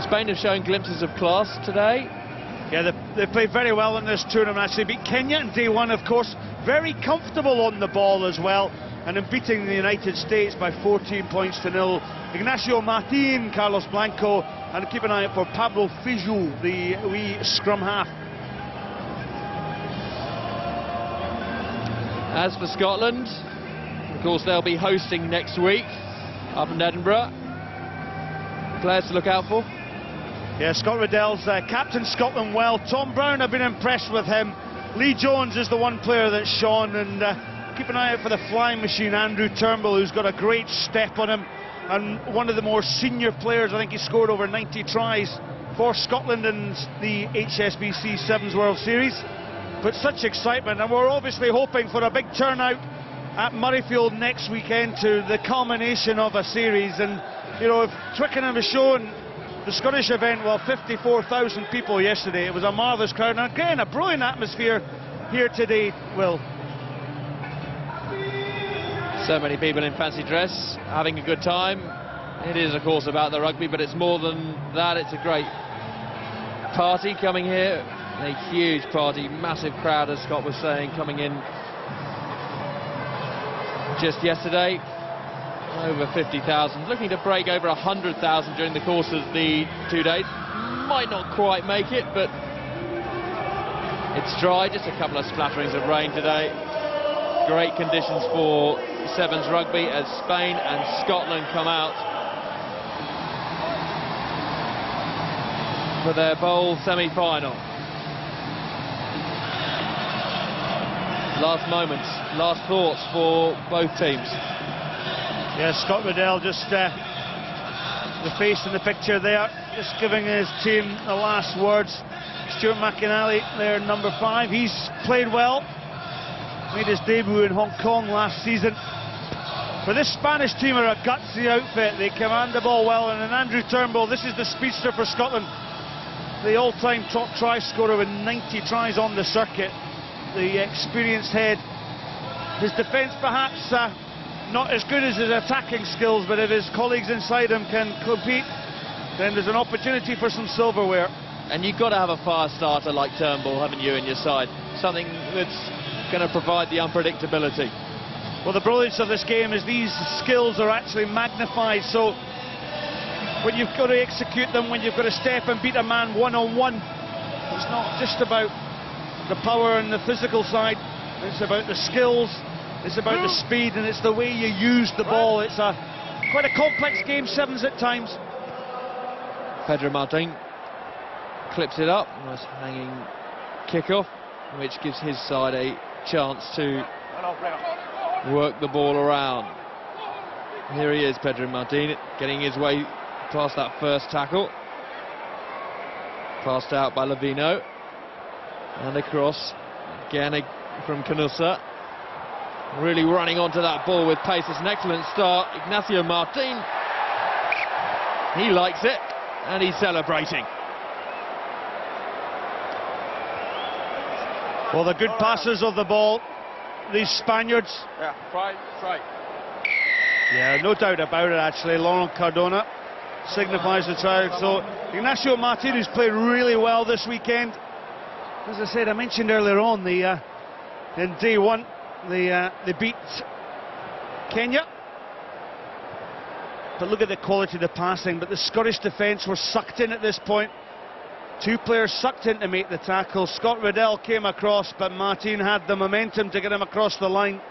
Spain have shown glimpses of class today. Yeah, they played very well in this tournament. Actually beat Kenya in day one, of course. Very comfortable on the ball as well, and in beating the United States by 14 points to 0. Ignacio Martin, Carlos Blanco, and keep an eye out for Pablo Fijo, the wee scrum half. As for Scotland, of course, they'll be hosting next week up in Edinburgh. Players to look out for? Yeah, Scott Riddell's captain Scotland well. Tom Brown, I've been impressed with him. Lee Jones is the one player that's shone, and keep an eye out for the flying machine, Andrew Turnbull, who's got a great step on him, and one of the more senior players. I think he scored over 90 tries for Scotland in the HSBC Sevens World Series. But such excitement, and we're obviously hoping for a big turnout at Murrayfield next weekend to the culmination of a series. And you know, if Twickenham has shown the Scottish event, well, 54,000 people yesterday. It was a marvellous crowd, and again a brilliant atmosphere here today, Will. So many people in fancy dress having a good time. It is, of course, about the rugby, but it's more than that. It's a great party coming here, a huge party, massive crowd, as Scott was saying, coming in just yesterday. Over 50,000, looking to break over 100,000 during the course of the 2 days. Might not quite make it, but it's dry, just a couple of splatterings of rain today. Great conditions for Sevens rugby as Spain and Scotland come out for their bowl semi-final. Last moments, last thoughts for both teams. Yeah, Scott Riddell just the face in the picture there, just giving his team the last words. Stuart McInally there, number 5, he's played well, made his debut in Hong Kong last season. For this Spanish team are a gutsy outfit, they command the ball well, and then Andrew Turnbull, this is the speedster for Scotland, the all-time top try scorer with 90 tries on the circuit, the experienced head. His defence perhaps not as good as his attacking skills, but if his colleagues inside him can compete, then there's an opportunity for some silverware. And you've got to have a fire starter like Turnbull, haven't you, in your side? Something that's going to provide the unpredictability. Well, the brilliance of this game is these skills are actually magnified, so when you've got to execute them, when you've got to step and beat a man one-on-one, it's not just about the power and the physical side, it's about the skills. It's about the speed, and it's the way you use the ball. It's quite a complex game, sevens at times. Pedro Martin clips it up. Nice hanging kick-off, which gives his side a chance to work the ball around. Here he is, Pedro Martin, getting his way past that first tackle. Passed out by Lavino. And across, again from Canusa. Really running onto that ball with pace. It's an excellent start. Ignacio Martin, he likes it, and he's celebrating. Well, the good passers of the ball, these Spaniards. Yeah, try. Yeah, no doubt about it, actually. Laurent Cardona signifies the try. So Ignacio Martin, who's played really well this weekend. As I said, I mentioned earlier on, in day one, they beat Kenya, but look at the quality of the passing. But the Scottish defence were sucked in at this point. 2 players sucked in to make the tackle. Scott Riddell came across, but Martin had the momentum to get him across the line.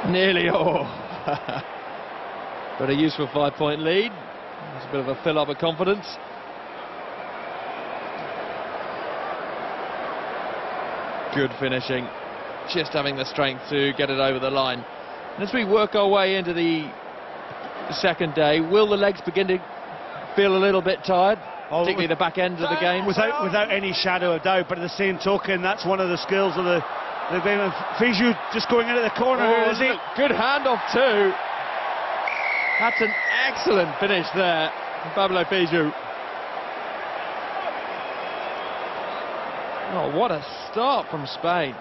Nearly all. But a useful 5-point lead. It's a bit of a fill-up of confidence. Good finishing. Just having the strength to get it over the line. And as we work our way into the second day, will the legs begin to feel a little bit tired? Particularly the back end of the game? Without any shadow of doubt, but at the same token, that's one of the skills of the game. Fiju just going into the corner, is he? Good handoff too. That's an excellent finish there, Pablo Fiju. Oh, what a start from Spain.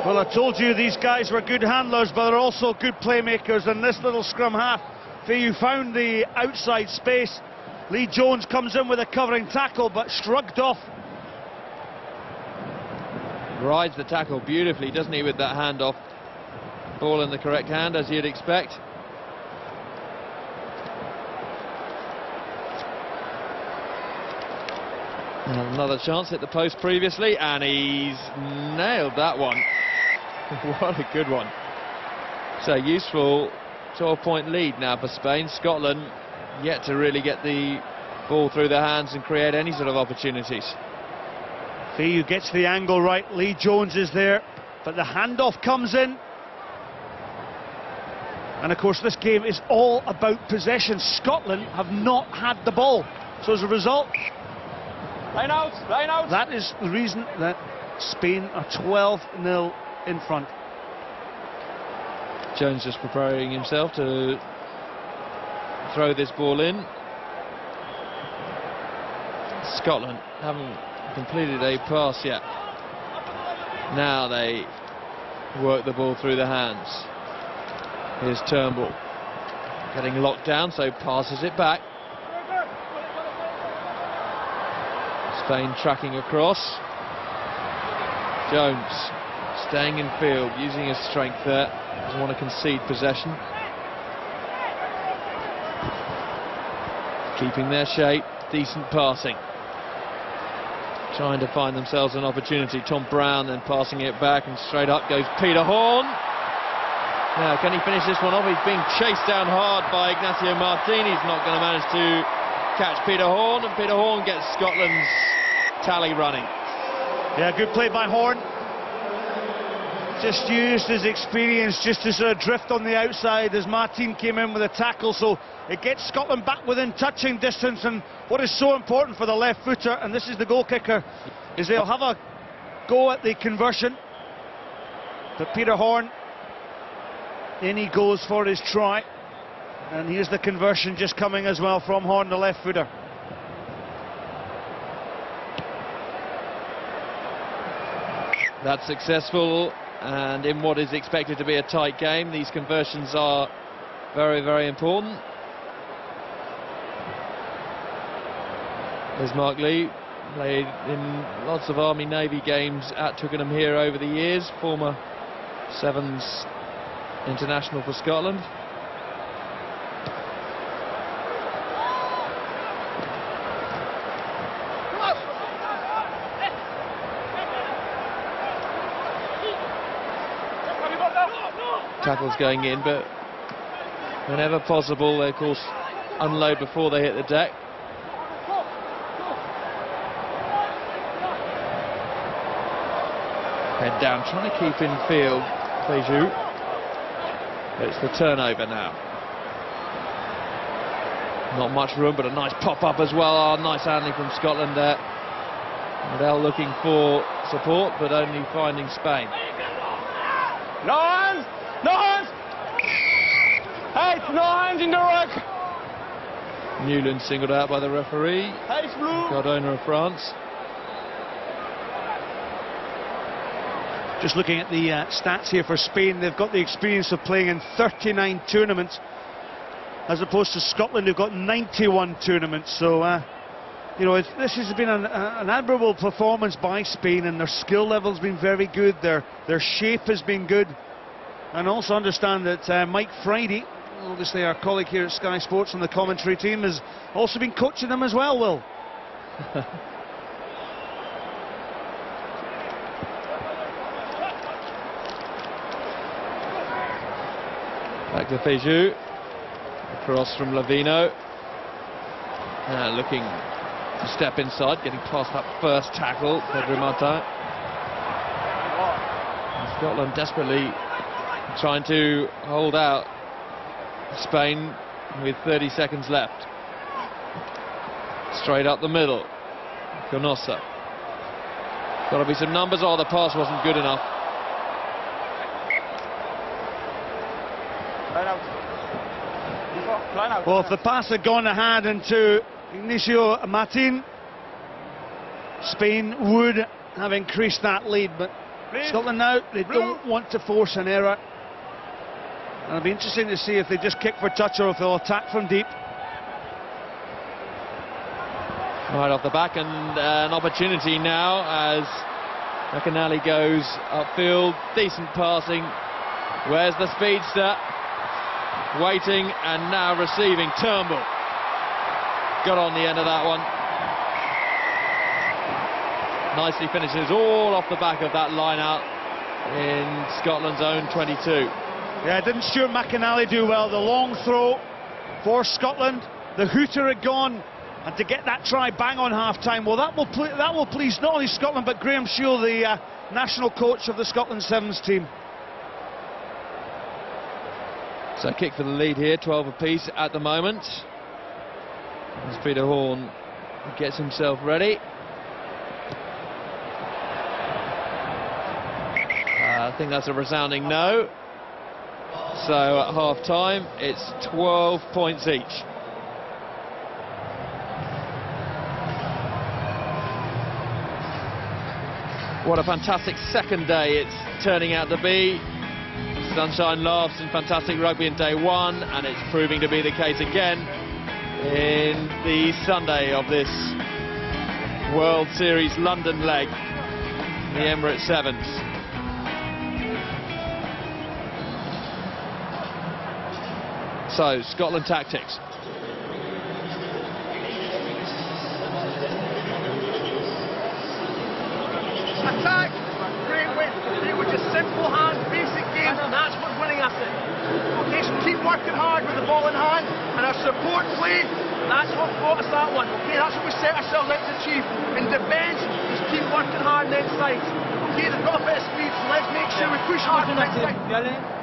Well, I told you these guys were good handlers, but they're also good playmakers. And this little scrum half, Fayu found the outside space. Lee Jones comes in with a covering tackle, but shrugged off. Rides the tackle beautifully, doesn't he, with that handoff. Ball in the correct hand, as you'd expect. And another chance, hit the post previously, and he's nailed that one. What a good one. So useful 12-point lead now for Spain. Scotland yet to really get the ball through their hands and create any sort of opportunities. Fayu gets the angle right, Lee Jones is there, but the handoff comes in. And of course this game is all about possession. Scotland have not had the ball, so as a result, line out. That is the reason that Spain are 12-0 in front. Jones just preparing himself to throw this ball in. Scotland haven't completed a pass yet. Now they work the ball through the hands. Here's Turnbull getting locked down, so passes it back. Spain tracking across. Jones staying in field, using his strength there. Doesn't want to concede possession. Keeping their shape, decent passing. Trying to find themselves an opportunity. Tom Brown then passing it back, and straight up goes Peter Horn. Now, can he finish this one off? He's being chased down hard by Ignacio Martin. He's not going to manage to catch Peter Horn, and Peter Horn gets Scotland's tally running. Yeah, good play by Horn. Just used his experience just to sort of drift on the outside as Martin came in with a tackle, so it gets Scotland back within touching distance. And what is so important for the left footer, and this is the goal kicker, is they'll have a go at the conversion. But Peter Horn, in he goes for his try, and here's the conversion just coming as well from Horn, the left footer. That's successful, and in what is expected to be a tight game, these conversions are very, very important. There's Mark Lee, played in lots of Army Navy games at Twickenham here over the years, former Sevens international for Scotland. Tackles going in, but whenever possible they of course unload before they hit the deck. Head down, trying to keep in field, Beju. It's the turnover now. Not much room, but a nice pop-up as well. Oh, nice handling from Scotland there. Adele looking for support, but only finding Spain. No hands! No hands! Hey, no hands in the ruck! Newland singled out by the referee. Hey, blue! Cardona of France. Just looking at the stats here for Spain, they've got the experience of playing in 39 tournaments, as opposed to Scotland, who've got 91 tournaments. So, you know, this has been an admirable performance by Spain, and their skill level's been very good. Their shape has been good. And also understand that Mike Friday, obviously our colleague here at Sky Sports on the commentary team, has also been coaching them as well, Will. Back to Beju. Across from Lavino. Looking to step inside, getting past that first tackle, Pedro Martin. And Scotland desperately trying to hold out Spain with 30 seconds left. Straight up the middle. Canossa. Got to be some numbers. Oh, the pass wasn't good enough. Well, if the pass had gone ahead into Ignacio Martin, Spain would have increased that lead, but Scotland now, they don't want to force an error. And it'll be interesting to see if they just kick for touch or if they'll attack from deep. Right off the back, and an opportunity now as McAnally goes upfield. Decent passing. Where's the speedster? Waiting and now receiving. Turnbull got on the end of that one. Nicely finishes all off the back of that line out in Scotland's own 22. Yeah, didn't Stuart McAnally do well? The long throw for Scotland. The hooter had gone, and to get that try bang on half-time, well, that will please not only Scotland but Graham Shield, the national coach of the Scotland Sevens team. So a kick for the lead here, 12 apiece at the moment. As Peter Horn gets himself ready. I think that's a resounding no. So at half-time, it's 12 points each. What a fantastic second day it's turning out to be. Sunshine laughs and fantastic rugby in day one, and it's proving to be the case again in the Sunday of this World Series London leg, the Emirates Sevens. So, Scotland tactics. Attack, great width, play with just simple hands, basic game, and that's what's winning us it. Okay, so keep working hard with the ball in hand, and our support play, that's what brought us that one. Okay, that's what we set ourselves out to achieve. In defence, just keep working hard on the inside. Okay, they've got a bit of speed, so let's make sure we push hard on the inside.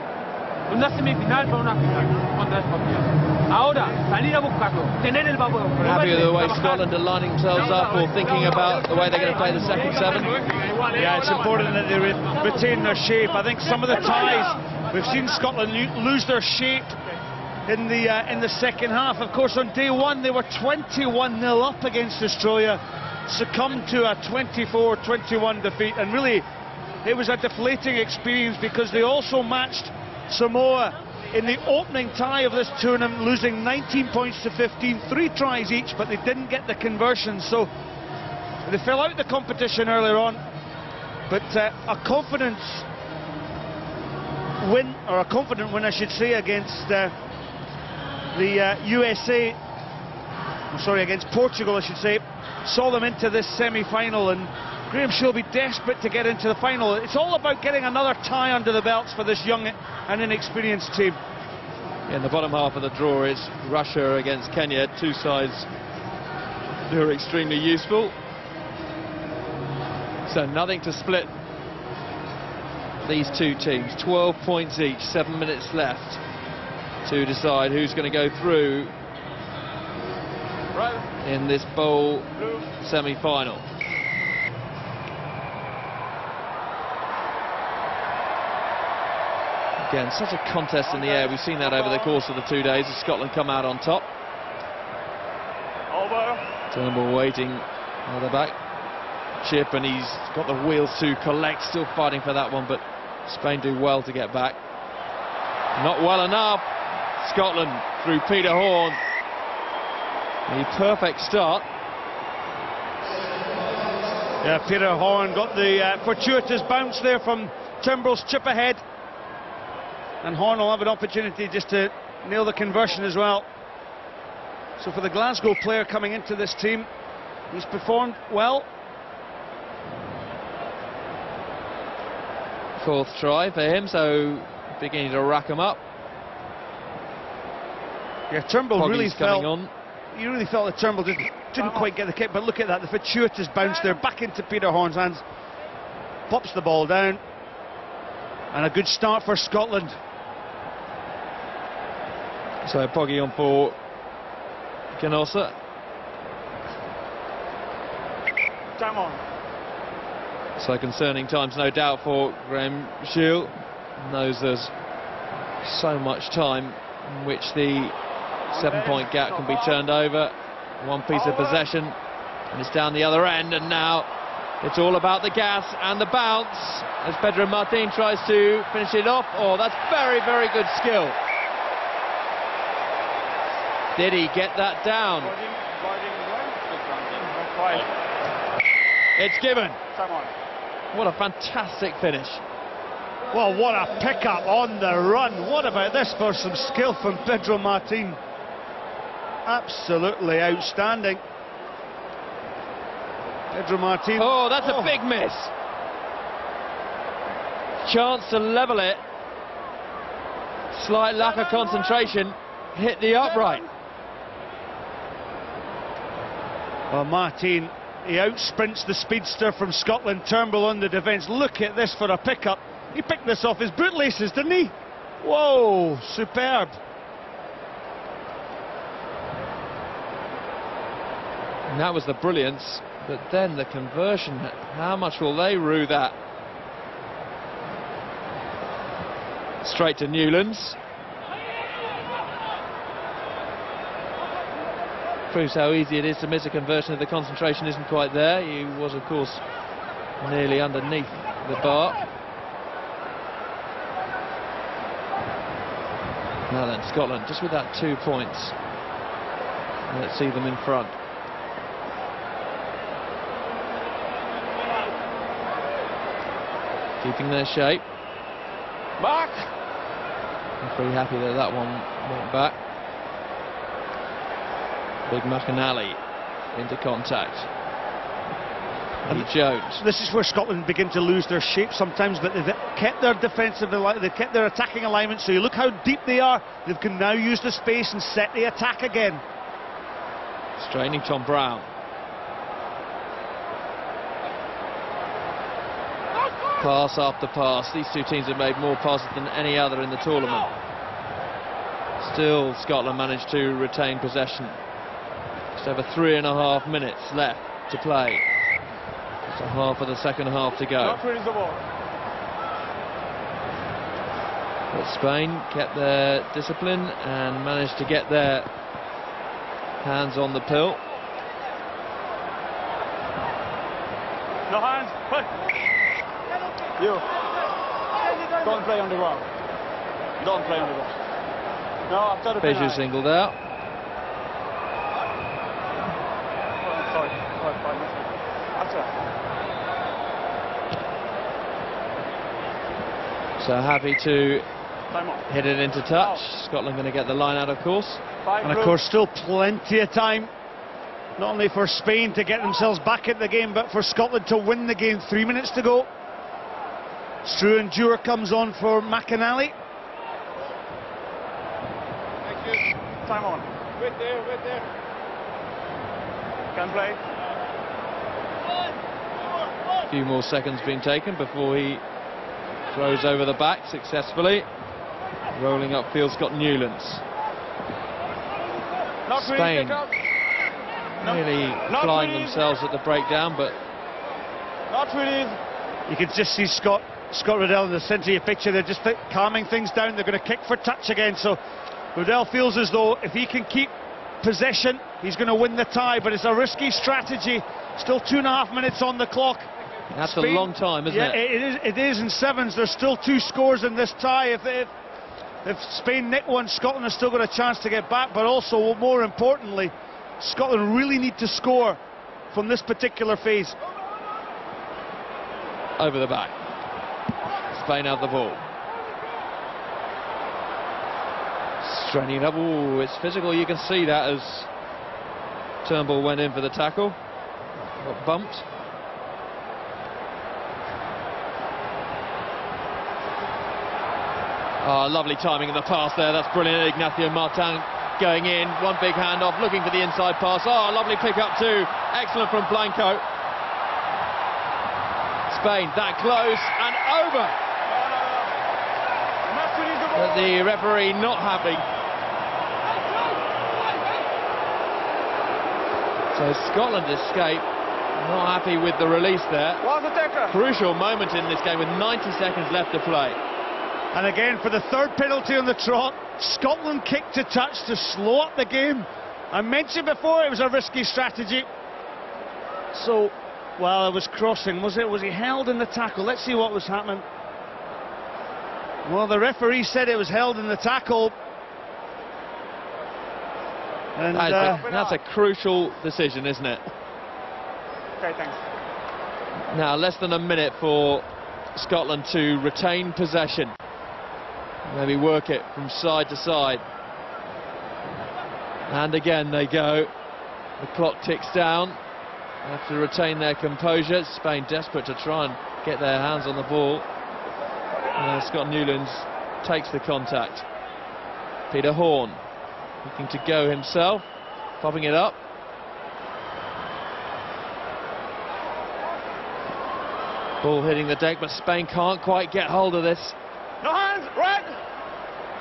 Una semifinal para una final contra Escocia. Ahora, salir a buscarlo, tener el vapor. Happy with the way Scotland are lining themselves up or thinking about the way they're going to play the second seven? Yeah, it's important that they retain their shape. I think some of the ties, we've seen Scotland lose their shape in the second half. Of course, on day one, they were 21-0 up against Australia, succumbed to a 24-21 defeat, and really, it was a deflating experience because they also matched Samoa in the opening tie of this tournament, losing 19 points to 15, 3 tries each, but they didn't get the conversion, so they fell out of the competition earlier on. But a confident win I should say, against the USA, sorry, against Portugal I should say, saw them into this semi-final, and Graham Shield will be desperate to get into the final. It's all about getting another tie under the belts for this young and inexperienced team. In the bottom half of the draw, it's Russia against Kenya, two sides who are extremely useful. So nothing to split these two teams. 12 points each, 7 minutes left to decide who's going to go through in this bowl semi-final. Again, such a contest in the air. We've seen that over the course of the 2 days as Scotland come out on top. Turnbull waiting on the back. Chip, and he's got the wheels to collect, still fighting for that one, but Spain do well to get back. Not well enough. Scotland through Peter Horn. A perfect start. Yeah, Peter Horn got the fortuitous bounce there from Turnbull's chip ahead. And Horn will have an opportunity just to nail the conversion as well. So for the Glasgow player coming into this team, he's performed well. Fourth try for him, so beginning to rack him up. Yeah, Turnbull really felt on. You really felt that Turnbull didn't quite get the kick, but look at that, the fortuitous bounce there, back into Peter Horn's hands. Pops the ball down. And a good start for Scotland. So Poggy on for Canossa. Time on. So concerning times, no doubt, for Graham Shield. Knows there's so much time in which the 7-point gap can be turned over. One piece of possession, and it's down the other end, and now It's all about the gas and the bounce as Pedro Martin tries to finish it off. Oh, that's very, very good skill. Did he get that down? It's given. What a fantastic finish. Well, what a pickup on the run. What about this for some skill from Pedro Martin? Absolutely outstanding. Pedro Martin. Oh, that's a big miss. Chance to level it. Slight lack of concentration. Hit the upright. Well, Martin, he outsprints the speedster from Scotland, Turnbull on the defence. Look at this for a pickup. He picked this off his bootlaces, didn't he? Whoa, superb. And that was the brilliance, but then the conversion, how much will they rue that? Straight to Newlands. Proves how easy it is to miss a conversion if the concentration isn't quite there. He was, of course, nearly underneath the bar. Now then, Scotland, just with that 2 points. Let's see them in front. Keeping their shape. Back! I'm pretty happy that that one went back. Big McAnally into contact. And Jones. This is where Scotland begin to lose their shape sometimes, but they've kept their defensive, they've kept their attacking alignment. So you look how deep they are. They can now use the space and set the attack again. Straining Tom Brown. Pass after pass. These two teams have made more passes than any other in the tournament. Still, Scotland managed to retain possession. Just over 3.5 minutes left to play. Just a half of the second half to go. But Spain kept their discipline and managed to get their hands on the pill. No hands. You. Don't play on the ground. Don't play on the ground. No, after the Beju singled out. Sorry. So happy to hit it into touch. Scotland going to get the line out, of course. And of course, still plenty of time, not only for Spain to get themselves back in the game, but for Scotland to win the game. 3 minutes to go. Struan Dewar comes on for McAnally. Thank you. Time on. Wait there. Can play. A few more seconds being taken before he throws over the back successfully. Rolling upfield, Scott Newlands. Spain really flying themselves at the breakdown, but not really. You can just see Scott Riddell in the centre of your picture. They're just calming things down. They're going to kick for touch again. So Riddell feels as though if he can keep possession, he's going to win the tie. But it's a risky strategy. Still 2.5 minutes on the clock. That's Spain, a long time, isn't it? It is in sevens. There's still 2 scores in this tie. If Spain nick one, Scotland has still got a chance to get back. But also, more importantly, Scotland really need to score from this particular phase. Over the back. Spain out the ball. Straining it up. Ooh, it's physical. You can see that as Turnbull went in for the tackle. Got bumped. Oh, lovely timing in the pass there. That's brilliant. Ignacio Martin going in. One big hand off, looking for the inside pass. Oh, lovely pick up too. Excellent from Blanco. Spain that close and over. But the referee not happy. So Scotland escape. Not happy with the release there. Crucial moment in this game with 90 seconds left to play. And again, for the third penalty on the trot, Scotland kicked to touch to slow up the game. I mentioned before it was a risky strategy. So Well, it was crossing, was it? Was he held in the tackle? Let's see what was happening. Well, the referee said it was held in the tackle. And that's a crucial decision, isn't it? Okay, thanks. Now, less than a minute for Scotland to retain possession. Maybe work it from side to side. And again they go. The clock ticks down. They have to retain their composure. Spain desperate to try and get their hands on the ball. Scott Newlands takes the contact. Peter Horn looking to go himself, popping it up. Ball hitting the deck, but Spain can't quite get hold of this. No hands, red!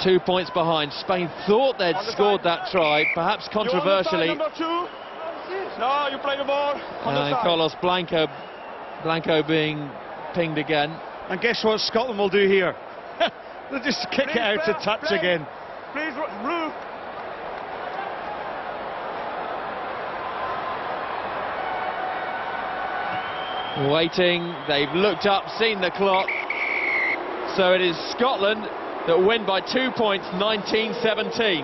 2 points behind. Spain thought they'd scored that try, perhaps controversially. You number 2? No, you play the ball. And Carlos Blanco being pinged again. And guess what Scotland will do here? They'll just kick it out to touch again. Please, blue. Waiting, they've looked up, seen the clock. So it is Scotland that win by 2 points, 19-17.